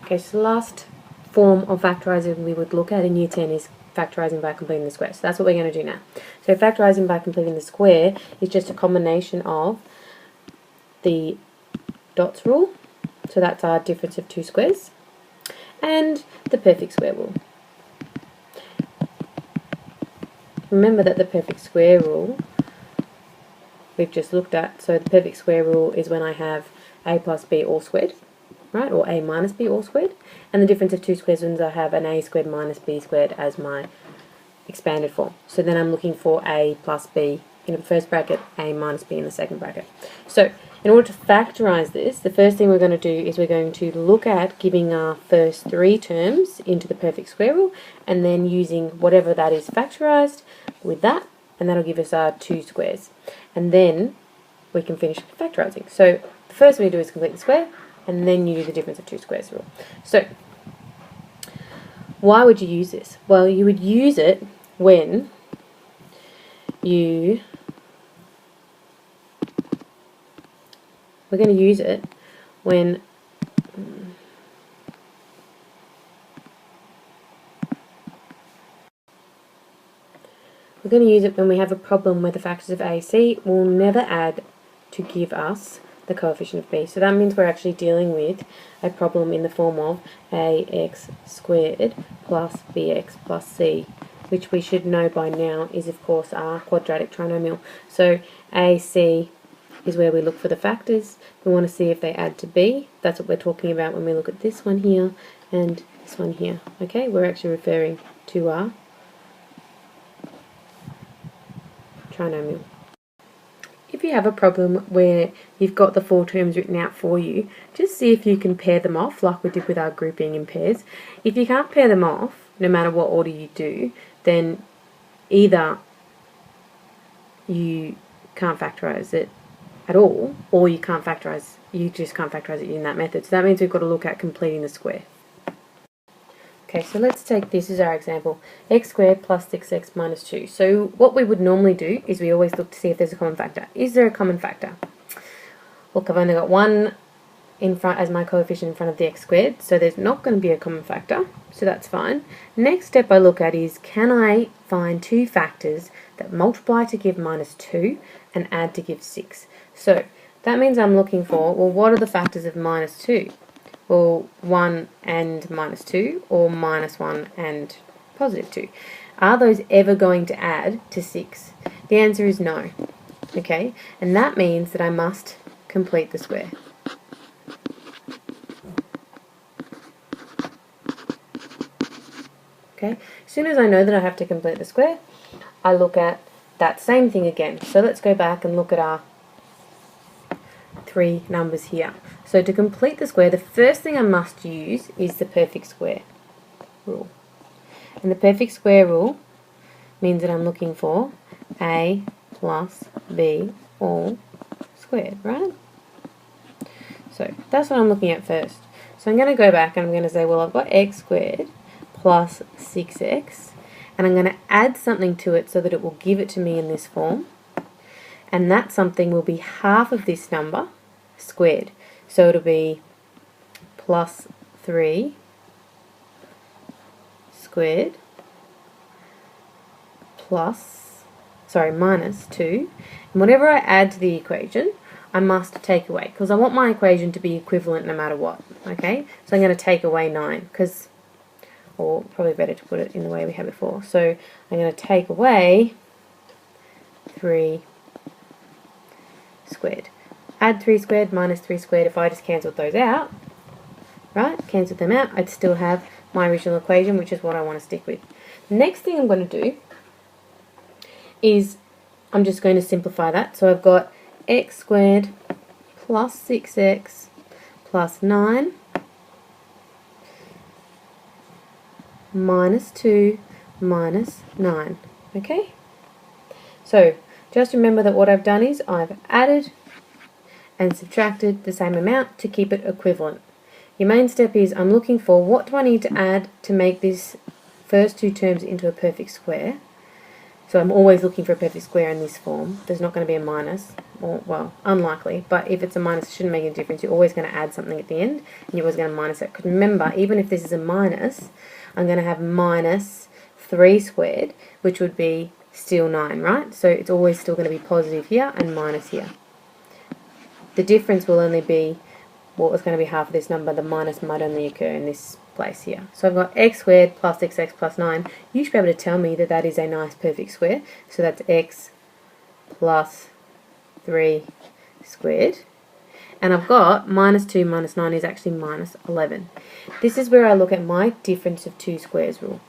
Okay, so the last form of factorising we would look at in Year 10 is factorising by completing the square. So that's what we're going to do now. So factorising by completing the square is just a combination of the dots rule, so that's our difference of two squares, and the perfect square rule. Remember that the perfect square rule we've just looked at, so the perfect square rule is when I have a plus b all squared, right, or a minus b all squared, and the difference of two squares means I have an a squared minus b squared as my expanded form. So then I'm looking for a plus b in the first bracket, a minus b in the second bracket. So in order to factorise this, the first thing we're going to do is we're going to look at giving our first three terms into the perfect square rule, and then using whatever that is factorised with that, and that'll give us our two squares. And then we can finish factorising. So the first thing we do is complete the square, and then you do the difference of two squares rule. So why would you use this? Well, you would use it when we're going to use it when we have a problem where the factors of a, c will never add to give us the coefficient of b. So that means we're actually dealing with a problem in the form of ax squared plus bx plus c, which we should know by now is of course our quadratic trinomial. So ac is where we look for the factors. We want to see if they add to b. That's what we're talking about when we look at this one here and this one here. Okay, we're actually referring to our trinomial. If you have a problem where you've got the four terms written out for you, just see if you can pair them off like we did with our grouping in pairs. If you can't pair them off, no matter what order you do, then either you can't factorise it at all, or you just can't factorise it in that method. So that means we've got to look at completing the square. Okay, so let's take this as our example, x squared plus 6x minus 2. So what we would normally do is we always look to see if there's a common factor. Is there a common factor? Look, I've only got 1 in front as my coefficient in front of the x squared, so there's not going to be a common factor, so that's fine. Next step I look at is, can I find two factors that multiply to give minus 2 and add to give 6? So that means I'm looking for, well, what are the factors of minus 2? Well, 1 and minus 2, or minus 1 and positive 2. Are those ever going to add to 6? The answer is no. Okay, and that means that I must complete the square. Okay, as soon as I know that I have to complete the square, I look at that same thing again. So let's go back and look at our three numbers here. So to complete the square, the first thing I must use is the perfect square rule. And the perfect square rule means that I'm looking for a plus b all squared, right? So that's what I'm looking at first. So I'm going to go back and I'm going to say, well, I've got x squared plus 6x, and I'm going to add something to it so that it will give it to me in this form, and that something will be half of this number squared. So it'll be plus 3 squared minus 2, and whatever I add to the equation I must take away, because I want my equation to be equivalent no matter what. Okay, so I'm going to take away 9, because, or probably better to put it in the way we had before. So I'm going to take away 3 squared. Add 3 squared minus 3 squared. If I just cancelled those out, right, cancelled them out, I'd still have my original equation, which is what I want to stick with. The next thing I'm going to do is I'm just going to simplify that. So I've got x squared plus 6x plus 9 minus 2 minus 9. Okay? So just remember that what I've done is I've added and subtracted the same amount to keep it equivalent. Your main step is I'm looking for what do I need to add to make this first two terms into a perfect square. So I'm always looking for a perfect square in this form. There's not going to be a minus, or, well, unlikely, but if it's a minus, it shouldn't make any difference. You're always going to add something at the end, and you're always going to minus it. Because remember, even if this is a minus, I'm going to have minus 3 squared, which would be still 9, right? So it's always still going to be positive here and minus here. The difference will only be what was going to be half of this number. The minus might only occur in this place here. So I've got x squared plus xx plus 9. You should be able to tell me that that is a nice perfect square. So that's x plus 3 squared. And I've got minus 2 minus 9 is actually minus 11. This is where I look at my difference of two squares rule.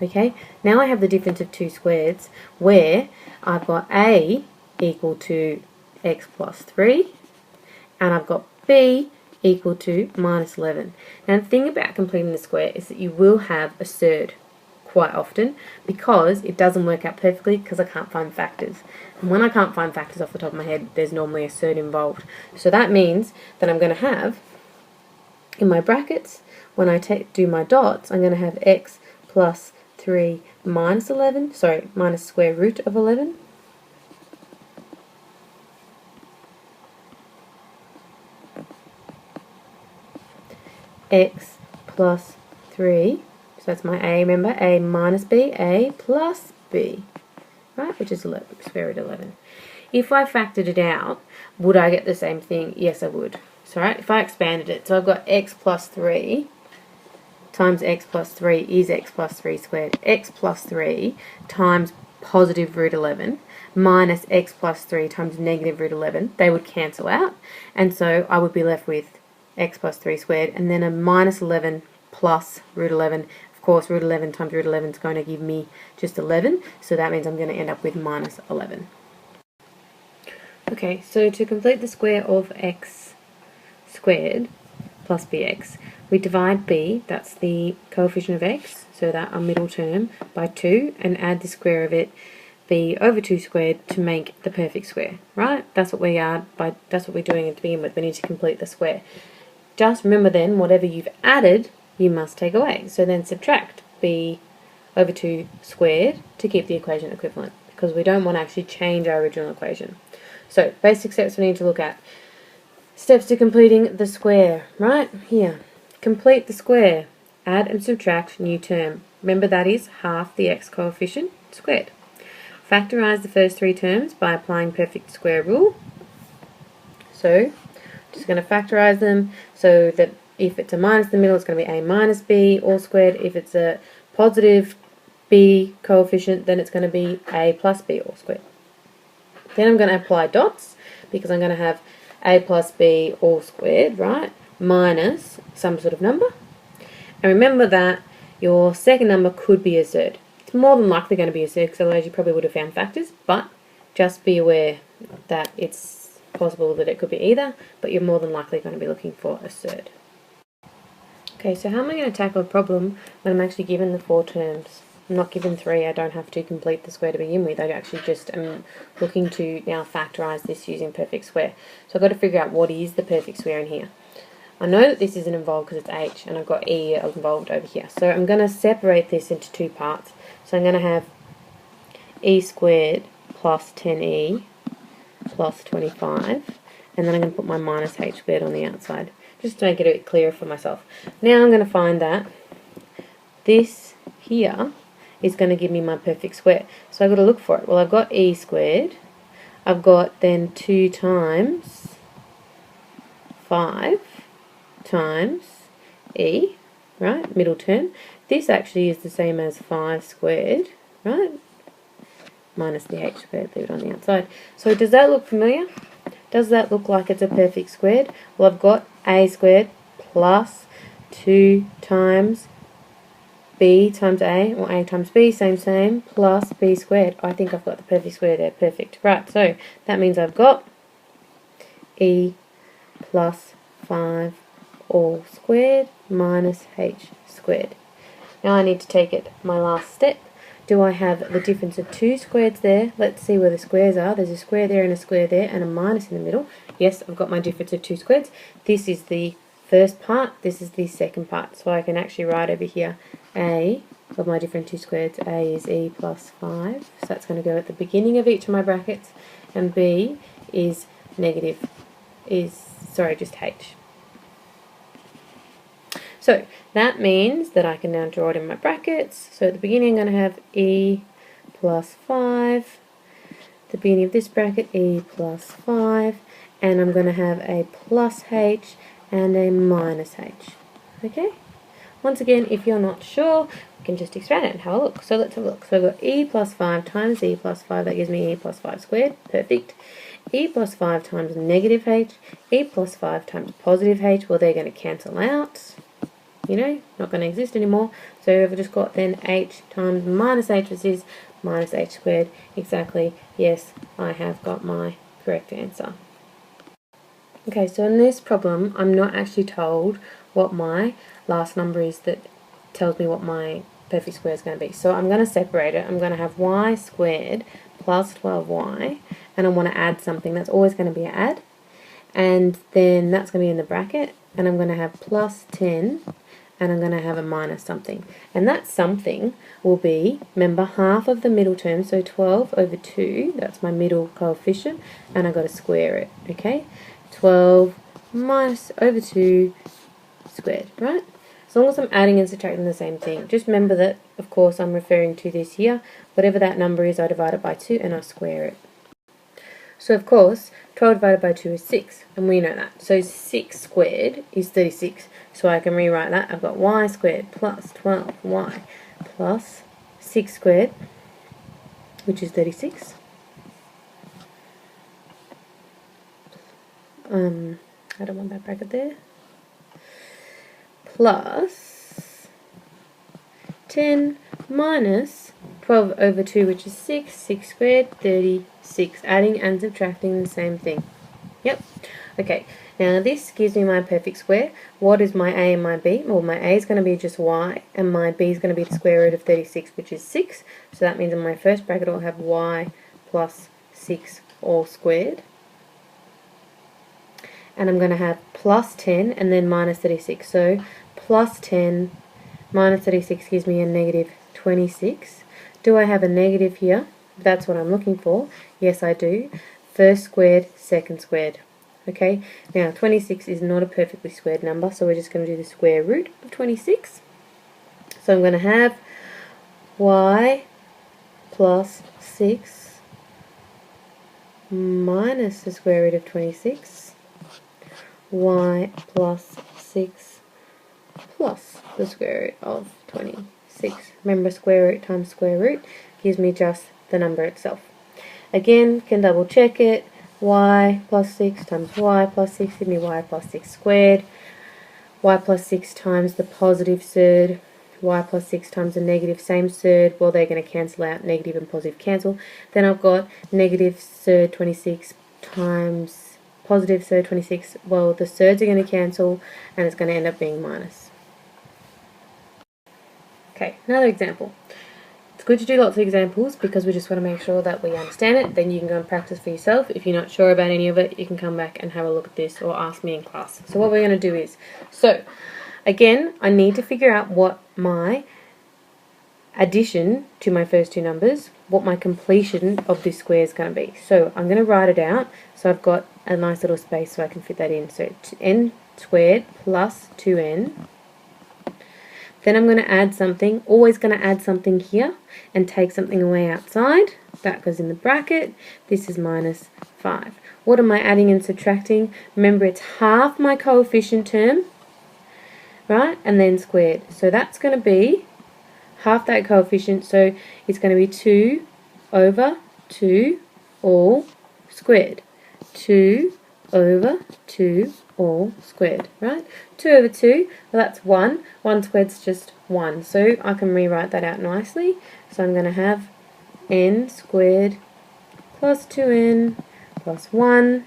Okay, now I have the difference of two squares where I've got a equal to x plus 3 and I've got b equal to minus 11. Now the thing about completing the square is that you will have a surd quite often because it doesn't work out perfectly because I can't find factors. And when I can't find factors off the top of my head, there's normally a surd involved. So that means that I'm going to have, in my brackets, when I do my dots, I'm going to have x plus 3 minus 11, sorry, minus square root of 11. X plus 3, so that's my a, remember, a minus b, a plus b, right, which is 11, square root 11. If I factored it out, would I get the same thing? Yes, I would. So right, if I expanded it, so I've got x plus 3 times x plus 3 is x plus 3 squared. X plus 3 times positive root 11 minus x plus 3 times negative root 11, they would cancel out, and so I would be left with x plus 3 squared, and then a minus 11 plus root 11. Of course, root 11 times root 11 is going to give me just 11, so that means I'm going to end up with minus 11. Okay, so to complete the square of x squared plus bx, we divide b, that's the coefficient of x, so that our middle term, by 2, and add the square of it, b over 2 squared, to make the perfect square, right? That's what that's what we're doing to begin with. We need to complete the square. Just remember then, whatever you've added, you must take away. So then subtract b over 2 squared to keep the equation equivalent, because we don't want to actually change our original equation. So basic steps we need to look at. Steps to completing the square, right here. Complete the square. Add and subtract new term. Remember that is half the x coefficient squared. Factorize the first three terms by applying perfect square rule. So just going to factorize them so that if it's a minus in the middle, it's going to be a minus b all squared. If it's a positive b coefficient, then it's going to be a plus b all squared. Then I'm going to apply dots because I'm going to have a plus b all squared, right, minus some sort of number. And remember that your second number could be a surd. It's more than likely going to be a surd because otherwise you probably would have found factors, but just be aware that it's possible that it could be either, but you're more than likely going to be looking for a surd. Okay, so how am I going to tackle a problem when I'm actually given the 4 terms? I'm not given 3, I don't have to complete the square to begin with, I actually just am looking to now factorise this using perfect square. So I've got to figure out what is the perfect square in here. I know that this isn't involved because it's h, and I've got e involved over here. So I'm going to separate this into 2 parts. So I'm going to have e squared plus 10e plus 25, and then I'm going to put my minus h squared on the outside, just to make it a bit clearer for myself. Now I'm going to find that this here is going to give me my perfect square. So I've got to look for it. Well, I've got e squared, I've got then 2 times 5 times e, right, middle term. This actually is the same as 5 squared, right, minus the h squared, leave it on the outside. So does that look familiar? Does that look like it's a perfect squared? Well, I've got a squared plus 2 times b times a, or a times b, same, plus b squared. I think I've got the perfect square there, perfect. Right, so that means I've got e plus 5 all squared minus h squared. Now I need to take it my last step. Do I have the difference of 2 squares there? Let's see where the squares are. There's a square there and a square there and a minus in the middle. Yes, I've got my difference of 2 squares. This is the first part, this is the second part. So I can actually write over here a of my different two squareds. A is e plus 5, so that's going to go at the beginning of each of my brackets, and b is just h. So that means that I can now draw it in my brackets. So at the beginning I'm going to have e plus 5, the beginning of this bracket e plus 5, and I'm going to have a plus h and a minus h. Okay? Once again, if you're not sure, we can just expand it and have a look. So let's have a look. So I've got e plus 5 times e plus 5, that gives me e plus 5 squared. Perfect. E plus 5 times negative h, e plus 5 times positive h, well, they're going to cancel out. You know, not going to exist anymore. So I've just got then h times minus h, which is minus h squared. Exactly. Yes, I have got my correct answer. Okay, so in this problem, I'm not actually told what my last number is that tells me what my perfect square is going to be. So I'm going to separate it. I'm going to have y squared plus 12y, and I want to add something. That's always going to be an add. And then that's going to be in the bracket, and I'm going to have plus 10, and I'm going to have a minus something. And that something will be, remember, half of the middle term, so 12 over 2, that's my middle coefficient, and I've got to square it, okay? 12 minus over 2 squared, right? As long as I'm adding and subtracting the same thing. Just remember that, of course, I'm referring to this here. Whatever that number is, I divide it by 2 and I square it. So, of course, 12 divided by 2 is 6, and we know that. So 6 squared is 36. So I can rewrite that. I've got y squared plus 12y plus 6 squared, which is 36. I don't want that bracket there. Plus 10 minus 12 over 2, which is 6. 6 squared, 36. Adding and subtracting the same thing. Yep. Okay. Now this gives me my perfect square. What is my a and my b? Well, my a is going to be just y, and my b is going to be the square root of 36, which is 6. So that means in my first bracket I'll have y plus 6 all squared. And I'm going to have plus 10 and then minus 36. So plus 10 minus 36 gives me a negative 26. Do I have a negative here? That's what I'm looking for. Yes, I do. First squared, second squared. Okay, now 26 is not a perfectly squared number, so we're just going to do the square root of 26. So I'm going to have y plus 6 minus the square root of 26. Y plus 6 plus the square root of 26. Remember, square root times square root gives me just the number itself. Again, can double check it. Y plus 6 times y plus 6 gives me y plus 6 squared. Y plus 6 times the positive third. Y plus 6 times the negative same third. Well, they're going to cancel out. Negative and positive cancel. Then I've got negative third 26 times positive third 26, well, the thirds are going to cancel and it's going to end up being minus. Okay, another example. It's good to do lots of examples because we just want to make sure that we understand it. Then you can go and practice for yourself. If you're not sure about any of it, you can come back and have a look at this or ask me in class. So what we're going to do is, so again, I need to figure out what my addition to my first two numbers, what my completion of this square is going to be. So I'm going to write it out. So I've got a nice little space so I can fit that in. So n squared plus 2n. Then I'm going to add something, always going to add something here and take something away outside. That goes in the bracket. This is minus 5. What am I adding and subtracting? Remember, it's half my coefficient term, right? And then squared. So that's going to be half that coefficient, so it's going to be 2 over 2 all squared. 2 over 2 all squared, right? 2 over 2, well, that's 1. 1 squared's just 1, so I can rewrite that out nicely. So I'm going to have n squared plus 2n plus 1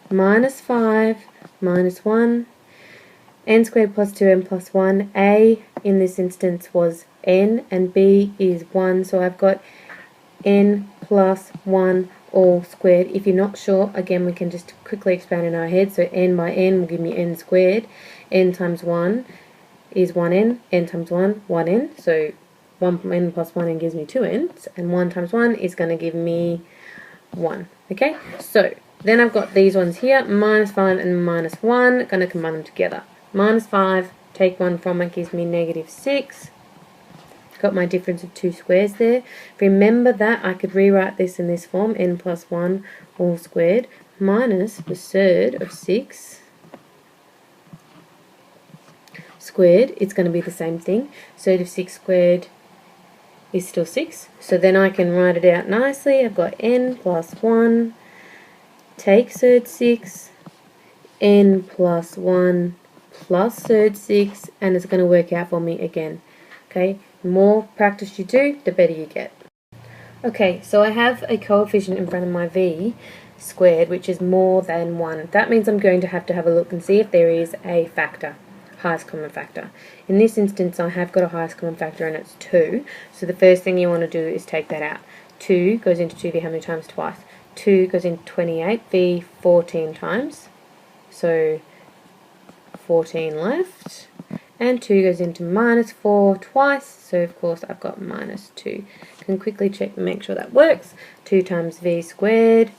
minus 5 minus 1. N squared plus 2n plus 1. A in this instance was n and b is 1, so I've got n plus 1 all squared. If you're not sure, again, we can just quickly expand in our head. So n by n will give me n squared. N times 1 is 1n, n times 1, 1n, so 1n plus 1n gives me 2n's, and 1 times 1 is going to give me 1. Okay, so then I've got these ones here, minus 5 and minus 1, going to combine them together. Minus 5, take 1 from it, gives me negative 6. Got my difference of 2 squares there. Remember that I could rewrite this in this form, n plus 1 all squared, minus the surd of 6 squared. It's going to be the same thing. Surd of 6 squared is still 6. So then I can write it out nicely. I've got n plus 1, take surd 6, n plus 1 plus surd 6, and it's going to work out for me again. Okay, the more practice you do, the better you get. Okay, so I have a coefficient in front of my v squared, which is more than 1. That means I'm going to have a look and see if there is a factor, highest common factor. In this instance, I have got a highest common factor, and it's 2. So the first thing you want to do is take that out. 2 goes into 2v how many times? Twice. 2 goes into 28, v 14 times. So 14 left. And 2 goes into minus 4 twice, so of course I've got minus 2. Can quickly check and make sure that works. 2 times v squared,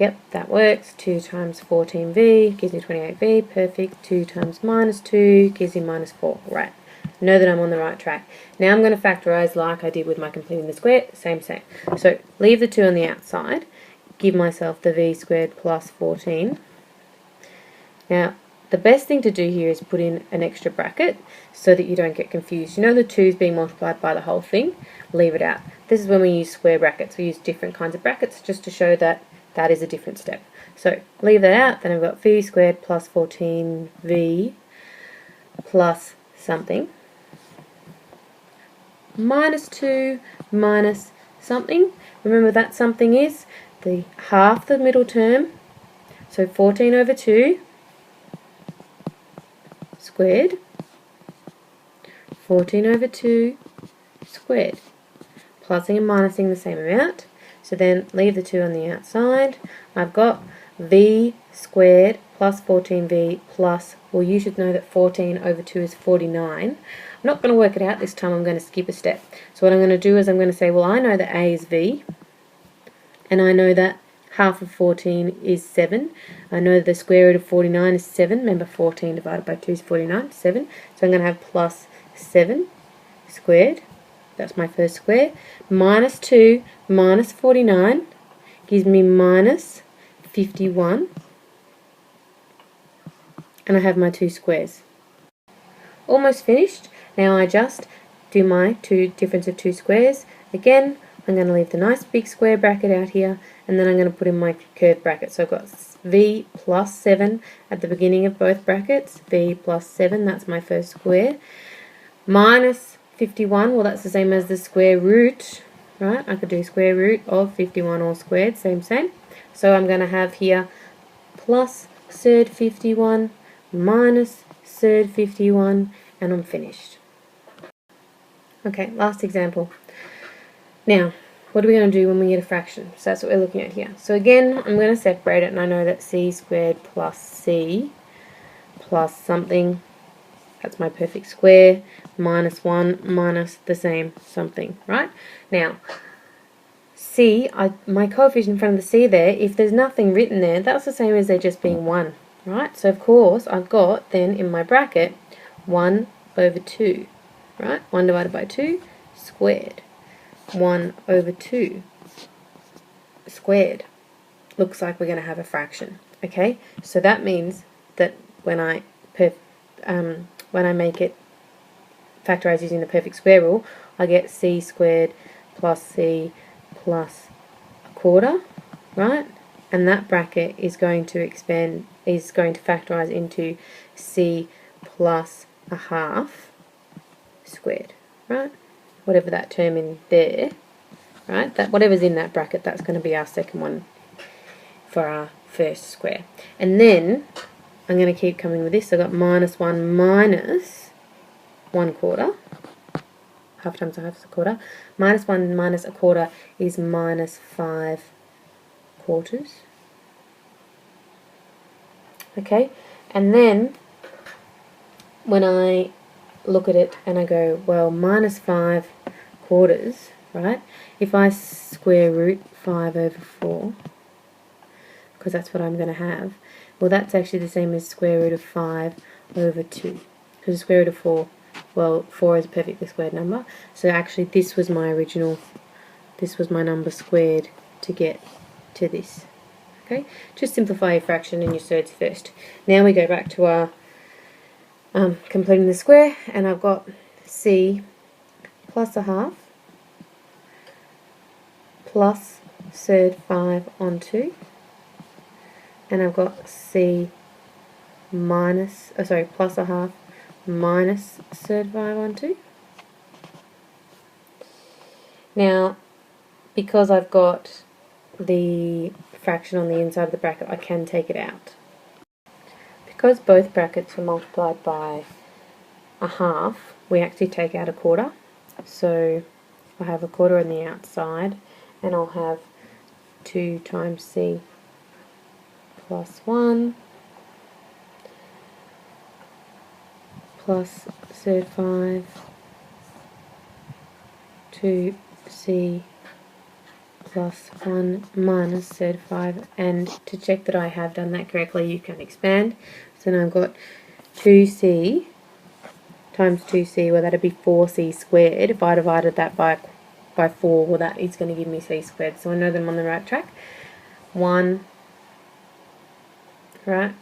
yep, that works. 2 times 14v gives me 28v, perfect. 2 times minus 2 gives me minus 4, right. Know that I'm on the right track. Now I'm going to factorise like I did with my completing the square, same. So leave the 2 on the outside, give myself the v squared plus 14. Now, the best thing to do here is put in an extra bracket so that you don't get confused. You know the 2 is being multiplied by the whole thing? Leave it out. This is when we use square brackets. We use different kinds of brackets just to show that that is a different step. So leave that out. Then I've got v squared plus 14v plus something minus 2 minus something. Remember that something is the half the middle term. So 14 over 2 squared, 14 over 2 squared. Plussing and minusing the same amount. So then leave the 2 on the outside. I've got v squared plus 14v plus, well, you should know that 14 over 2 is 49. I'm not going to work it out this time, I'm going to skip a step. So what I'm going to do is I'm going to say, well, I know that a is v, and I know that half of 14 is 7. I know that the square root of 49 is 7. Remember, 14 divided by 2 is 49, 7. So I'm going to have plus 7 squared. That's my first square. Minus 2 minus 49 gives me minus 51. And I have my 2 squares. Almost finished. Now I just do my difference of 2 squares. Again, I'm going to leave the nice big square bracket out here, and then I'm going to put in my curved bracket. So I've got v plus 7 at the beginning of both brackets. V plus 7, that's my first square. Minus 51, well, that's the same as the square root, right? I could do square root of 51 all squared, same. So I'm going to have here plus surd 51 minus surd 51, and I'm finished. Okay, last example. Now, what are we going to do when we get a fraction? So that's what we're looking at here. So again, I'm going to separate it, and I know that c squared plus c plus something, that's my perfect square, minus 1 minus the same something, right? Now, c, my coefficient in front of the c there, if there's nothing written there, that's the same as there just being 1, right? So of course, I've got then in my bracket 1 over 2, right? 1 divided by 2 squared. 1 over 2 squared. Looks like we're going to have a fraction. Okay, so that means that when I make it factorize using the perfect square rule, I get c squared plus c plus a quarter, right? And that bracket is going to factorize into c plus a half squared, right? Whatever that term in there, right? That whatever's in that bracket, that's going to be our second one for our first square. And then I'm going to keep coming with this. I've got minus 1 minus 1 quarter. Half times a half is a quarter. Minus 1 minus a quarter is minus 5 quarters. Okay, and then when I look at it and I go, well, minus 5 quarters, right? If I square root 5 over 4, because that's what I'm going to have, well, that's actually the same as square root of 5 over 2. Because the square root of 4, well, 4 is a perfectly squared number. So actually this was my original, this was my number squared to get to this. Okay, just simplify your fraction and your surds first. Now we go back to our completing the square, and I've got c plus a half plus surd 5 on 2, and I've got c minus, plus a half minus surd 5 on 2. Now, because I've got the fraction on the inside of the bracket, I can take it out. Because both brackets are multiplied by a half, we actually take out a quarter. So I have a quarter on the outside, and I'll have 2 times c plus 1 plus surd 5 2c plus 1 minus surd 5, and to check that I have done that correctly, you can expand. So now I've got 2c times 2c, well, that'd be 4c squared. If I divided that by 4, well, that is going to give me c squared, so I know that I'm on the right track. 1, right,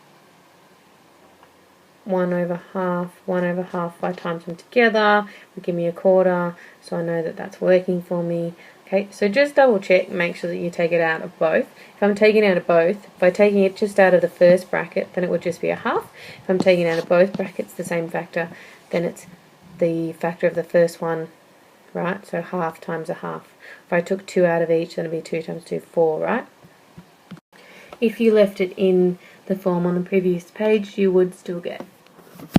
1 over half, if I times them together will give me a quarter, so I know that that's working for me. Okay, so just double check, make sure that you take it out of both. If I'm taking out of both, by taking it just out of the first bracket, then it would just be a half. If I'm taking out of both brackets the same factor, then it's the factor of the first one, right? So half times a half. If I took 2 out of each, then it would be 2 times 2, 4, right? If you left it in the form on the previous page, you would still get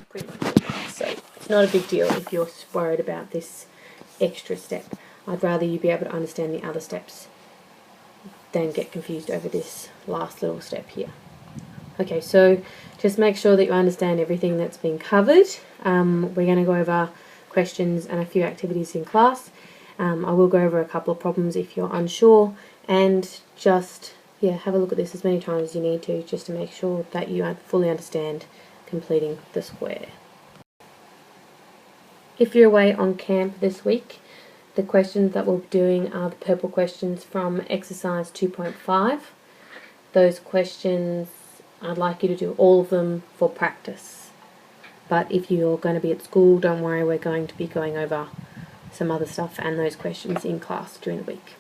pretty much. So it's not a big deal if you're worried about this extra step. I'd rather you be able to understand the other steps than get confused over this last little step here. Okay, so just make sure that you understand everything that's been covered. We're going to go over questions and a few activities in class. I will go over a couple of problems if you're unsure, and just have a look at this as many times as you need to, just to make sure that you fully understand completing the square. If you're away on camp this week, the questions that we'll be doing are the purple questions from exercise 2.5. Those questions, I'd like you to do all of them for practice. But if you're going to be at school, don't worry, we're going to be going over some other stuff and those questions in class during the week.